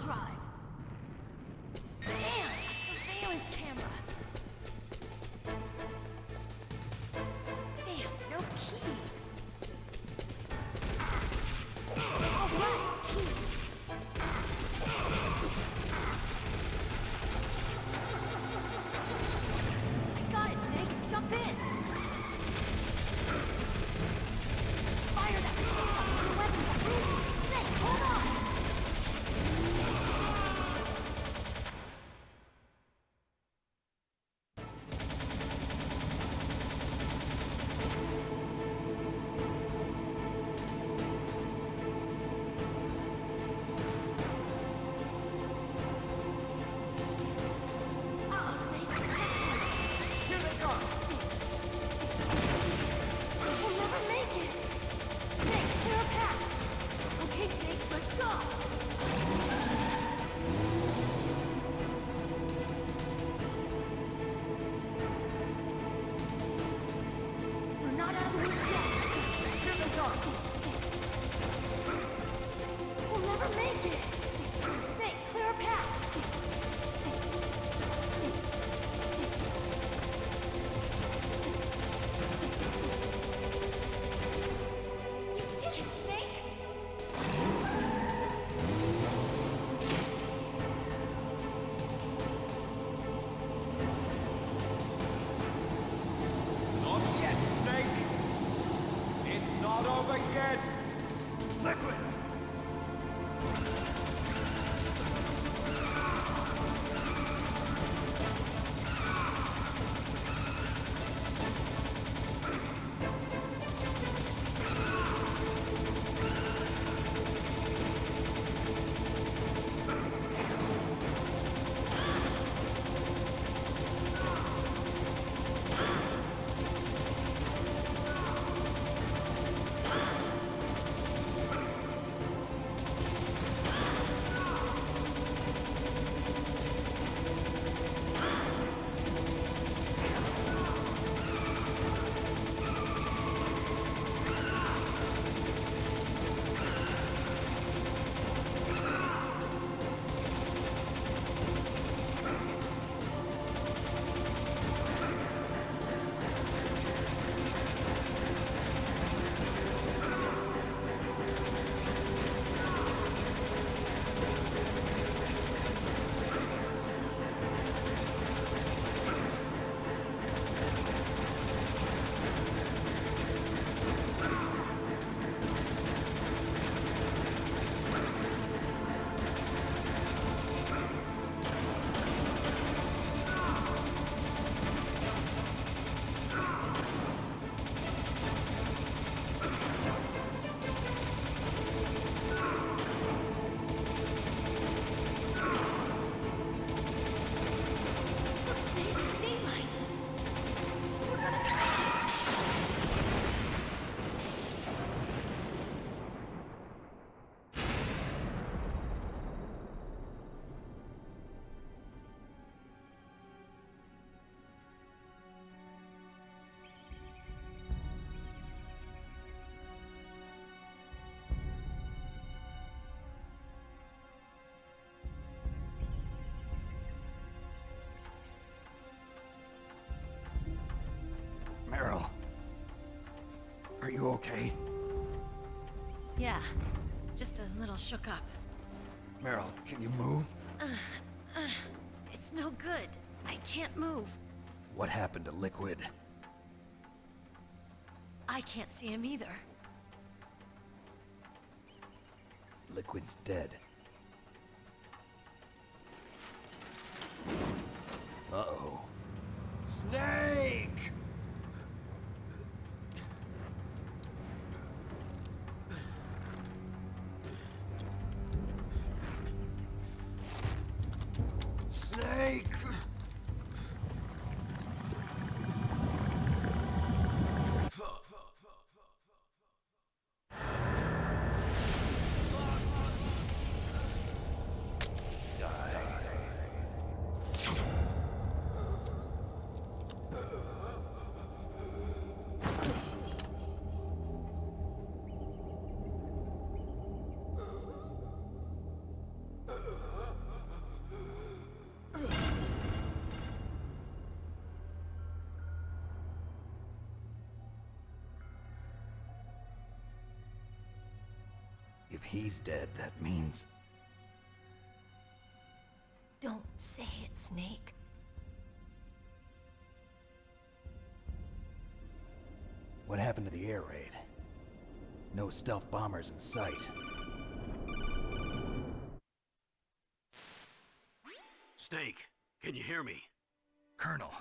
drive. Damn, a surveillance camera. Damn, no keys. All right, keys. I got it, Snake. Jump in. Fire that machine gun with your weapon gun. Snake, hold on. Uh-oh, Snake. Here they come! We'll never make it. Snake, clear a path. Okay, Snake, let's go. We're not out of the woods yet. Here they come! We'll never make it. Snake, clear a path. You did it, Snake! Not yet, Snake! It's not over yet! Liquid! Look, Snake, daylight. We're gonna crash. Meryl. Are you okay? Yeah, just a little shook up. Meryl, can you move? It's no good. I can't move. What happened to Liquid? I can't see him either. Liquid's dead. Uh-oh. Snake! Snake! Die. If he's dead, that means... Don't say it, Snake. What happened to the air raid? No stealth bombers in sight. Snake, can you hear me? Colonel.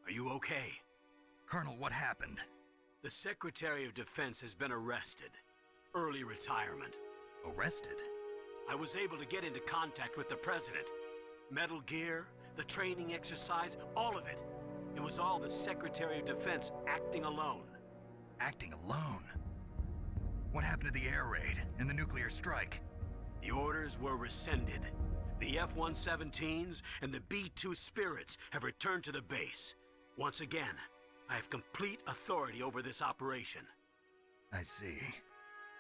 Are you okay? Colonel, what happened? The Secretary of Defense has been arrested. Early retirement. Arrested? I was able to get into contact with the President. Metal Gear, the training exercise, all of it. It was all the Secretary of Defense acting alone. Acting alone? What happened to the air raid and the nuclear strike? The orders were rescinded. The F-117s and the B-2 Spirits have returned to the base. Once again, I have complete authority over this operation. I see.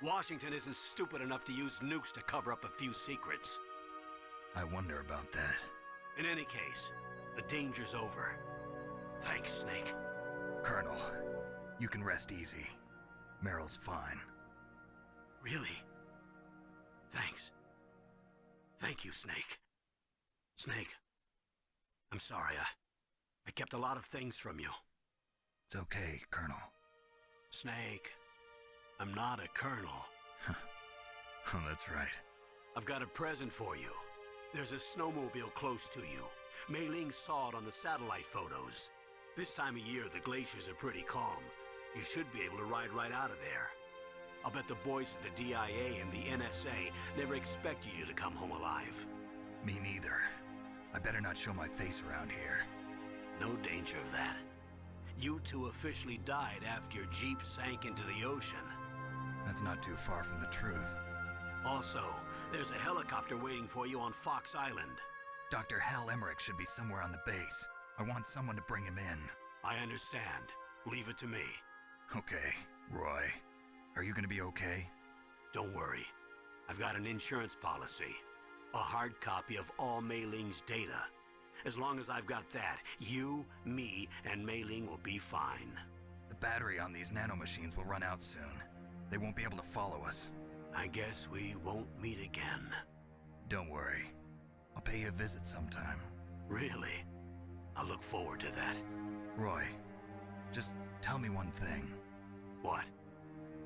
Washington isn't stupid enough to use nukes to cover up a few secrets. I wonder about that. In any case, the danger's over. Thanks, Snake. Colonel, you can rest easy. Meryl's fine. Really? Thanks. Thank you, Snake. Snake, I'm sorry, I kept a lot of things from you. It's okay, Colonel. Snake, I'm not a colonel. Oh, that's right. I've got a present for you. There's a snowmobile close to you. Mei Ling saw it on the satellite photos. This time of year, the glaciers are pretty calm. You should be able to ride right out of there. I'll bet the boys at the DIA and the NSA never expected you to come home alive. Me neither. I better not show my face around here. No danger of that. You two officially died after your Jeep sank into the ocean. That's not too far from the truth. Also, there's a helicopter waiting for you on Fox Island. Dr. Hal Emmerich should be somewhere on the base. I want someone to bring him in. I understand. Leave it to me. Okay, Roy. Are you gonna be okay? Don't worry. I've got an insurance policy. A hard copy of all Mei Ling's data. As long as I've got that, you, me, and Mei Ling will be fine. The battery on these nanomachines will run out soon. They won't be able to follow us. I guess we won't meet again. Don't worry. I'll pay you a visit sometime. Really? I look forward to that. Roy, just tell me one thing. What?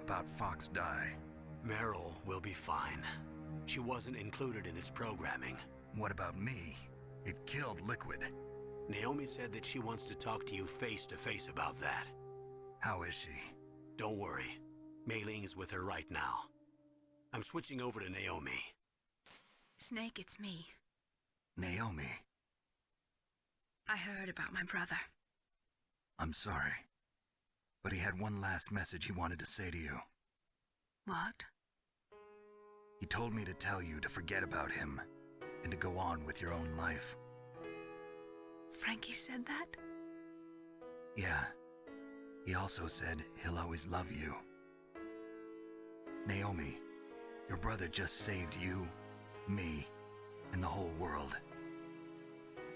About Fox Die. Meryl will be fine. She wasn't included in its programming. What about me? It killed Liquid. Naomi said that she wants to talk to you face to face about that. How is she? Don't worry. Mei Ling is with her right now. I'm switching over to Naomi. Snake, it's me. Naomi. I heard about my brother. I'm sorry. But he had one last message he wanted to say to you. What? He told me to tell you to forget about him and to go on with your own life. Frankie said that? Yeah. He also said he'll always love you. Naomi, your brother just saved you, me, and the whole world.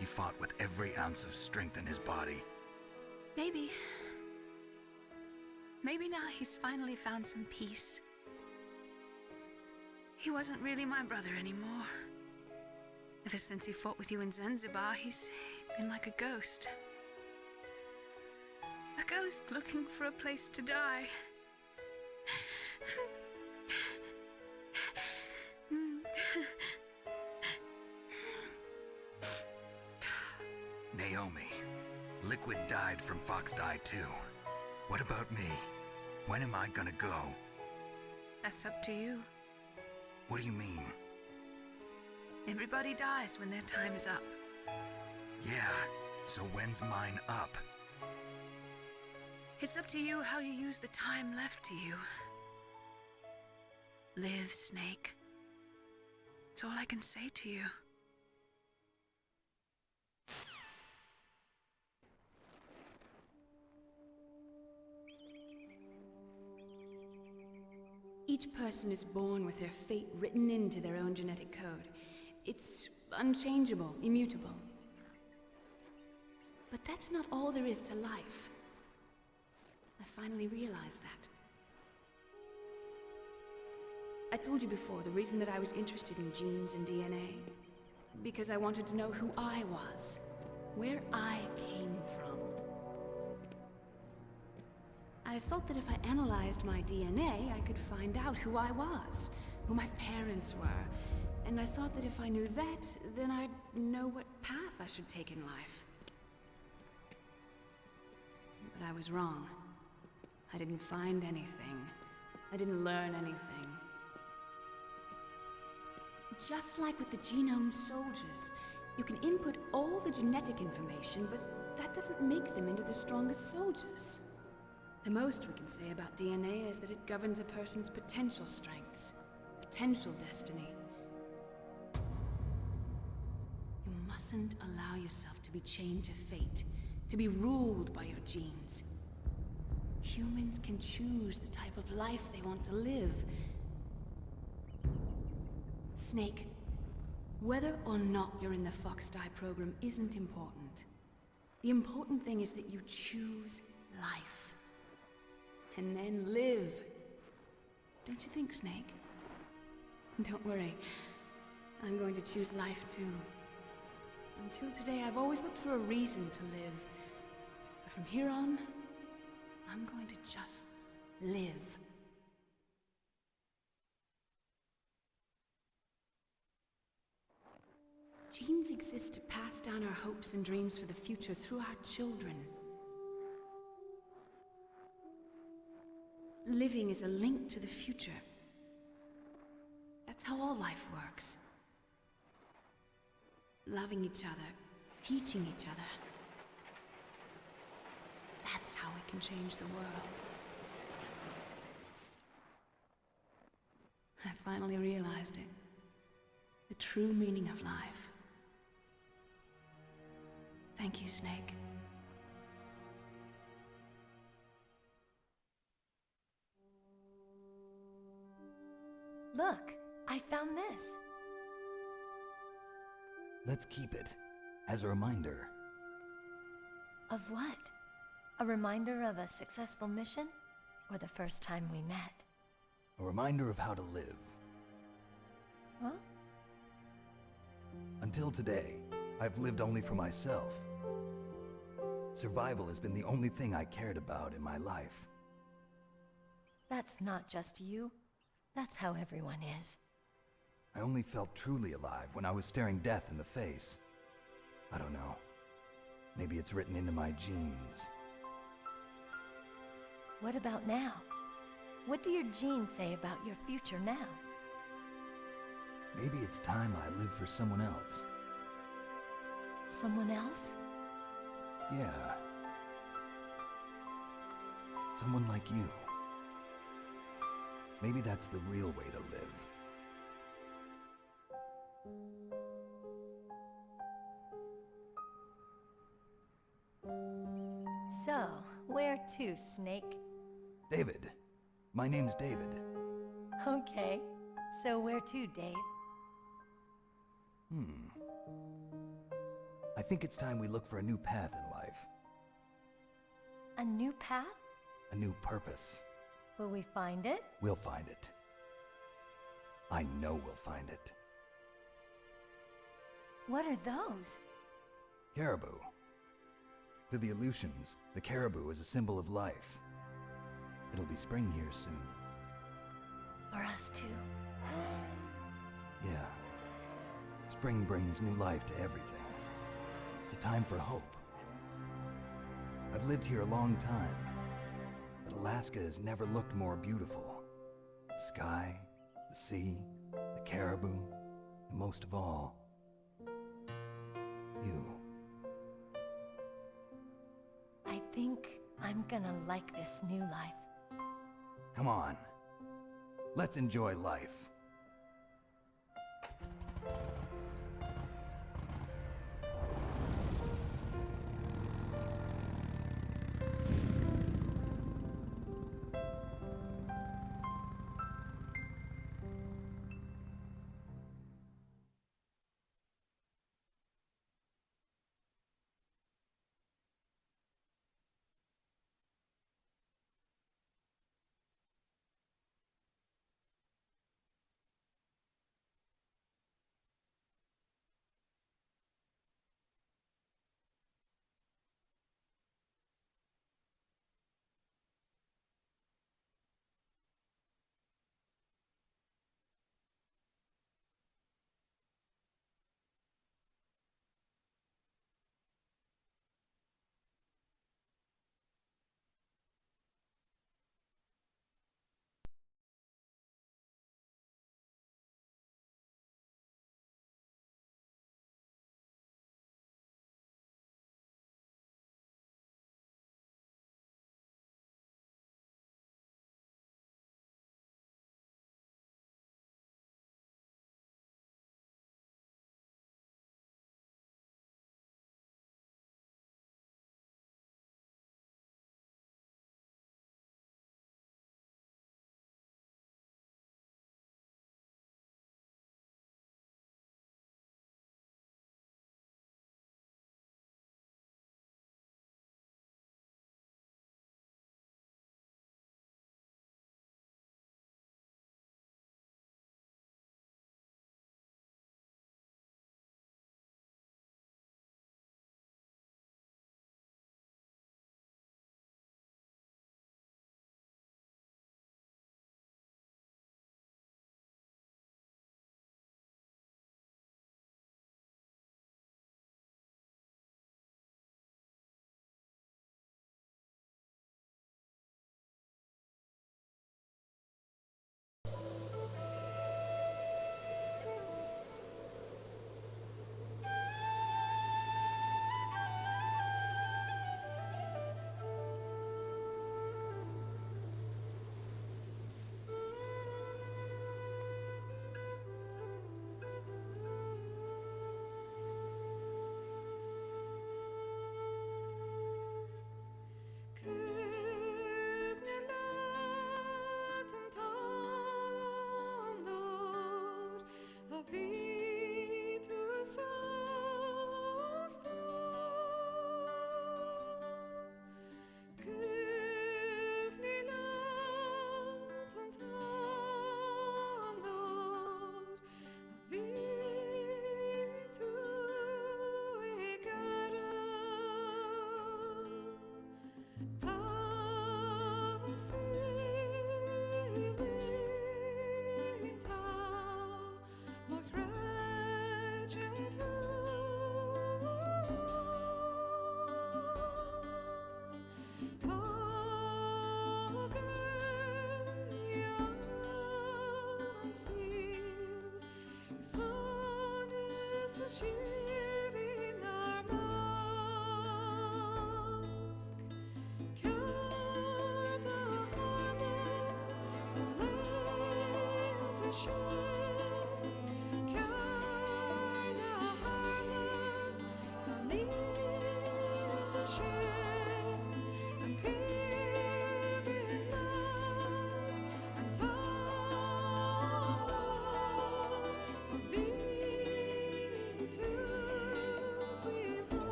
He fought with every ounce of strength in his body. Maybe. Maybe now he's finally found some peace. He wasn't really my brother anymore. Ever since he fought with you in Zanzibar, he's been like a ghost. A ghost looking for a place to die. Naomi, Liquid died from Fox Die too. What about me? When am I gonna go? That's up to you. What do you mean? Everybody dies when their time is up. Yeah, so when's mine up? It's up to you how you use the time left to you. Live, Snake. That's all I can say to you. Each person is born with their fate written into their own genetic code. It's unchangeable, immutable. But that's not all there is to life. I finally realized that. I told you before the reason that I was interested in genes and DNA. Because I wanted to know who I was, where I came from. I thought that if I analyzed my DNA, I could find out who I was, who my parents were. And I thought that if I knew that, then I'd know what path I should take in life. But I was wrong. I didn't find anything. I didn't learn anything. Just like with the genome soldiers, you can input all the genetic information, but that doesn't make them into the strongest soldiers. The most we can say about DNA is that it governs a person's potential strengths, potential destiny. You mustn't allow yourself to be chained to fate, to be ruled by your genes. Humans can choose the type of life they want to live. Snake, whether or not you're in the Fox-Die program isn't important. The important thing is that you choose life. And then live. Don't you think, Snake? Don't worry. I'm going to choose life too. Until today, I've always looked for a reason to live. But from here on, I'm going to just live. Genes exist to pass down our hopes and dreams for the future through our children. Living is a link to the future. That's how all life works. Loving each other, teaching each other. That's how we can change the world. I finally realized it. The true meaning of life. Thank you, Snake. Look, I found this. Let's keep it as a reminder. Of what? A reminder of a successful mission? Or the first time we met? A reminder of how to live. Huh? Until today, I've lived only for myself. Survival has been the only thing I cared about in my life. That's not just you. That's how everyone is. I only felt truly alive when I was staring death in the face. I don't know. Maybe it's written into my genes. What about now? What do your genes say about your future now? Maybe it's time I live for someone else. Someone else? Yeah. Someone like you. Maybe that's the real way to live. So, where to, Snake? David. My name's David. Okay. So where to, Dave? I think it's time we look for a new path in life. A new path? A new purpose. Will we find it? We'll find it. I know we'll find it. What are those? Caribou. To the Aleutians, the caribou is a symbol of life. It'll be spring here soon. For us too. Yeah. Spring brings new life to everything. It's a time for hope. I've lived here a long time, but Alaska has never looked more beautiful. The sky, the sea, the caribou, and most of all, you. I think I'm gonna like this new life. Come on. Let's enjoy life.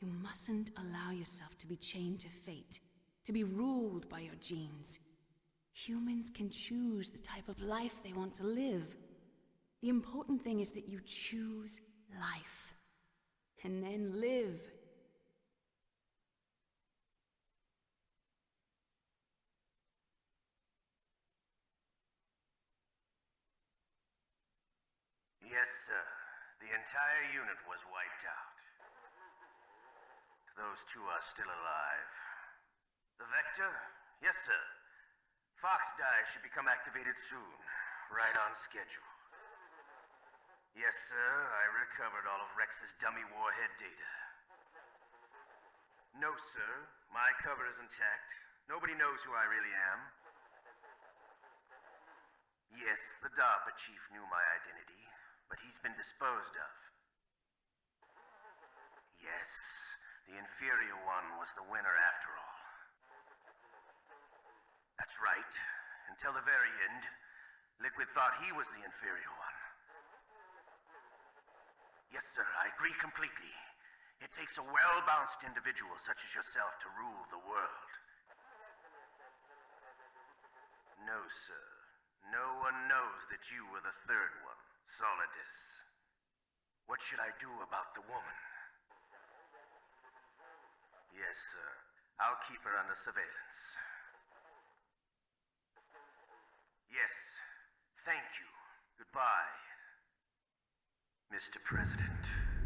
You mustn't allow yourself to be chained to fate, to be ruled by your genes. Humans can choose the type of life they want to live. The important thing is that you choose life, and then live. Yes, sir. The entire unit was wiped out. Those two are still alive. The Vector? Yes, sir. Fox Die should become activated soon. Right on schedule. Yes, sir. I recovered all of Rex's dummy warhead data. No, sir. My cover is intact. Nobody knows who I really am. Yes, the DARPA chief knew my identity, but he's been disposed of. Yes, the inferior one was the winner after all. That's right. Until the very end, Liquid thought he was the inferior one. Yes, sir, I agree completely. It takes a well-balanced individual such as yourself to rule the world. No, sir. No one knows that you were the third one, Solidus. What should I do about the woman? Yes, sir. I'll keep her under surveillance. Yes. Thank you. Goodbye, Mr. President.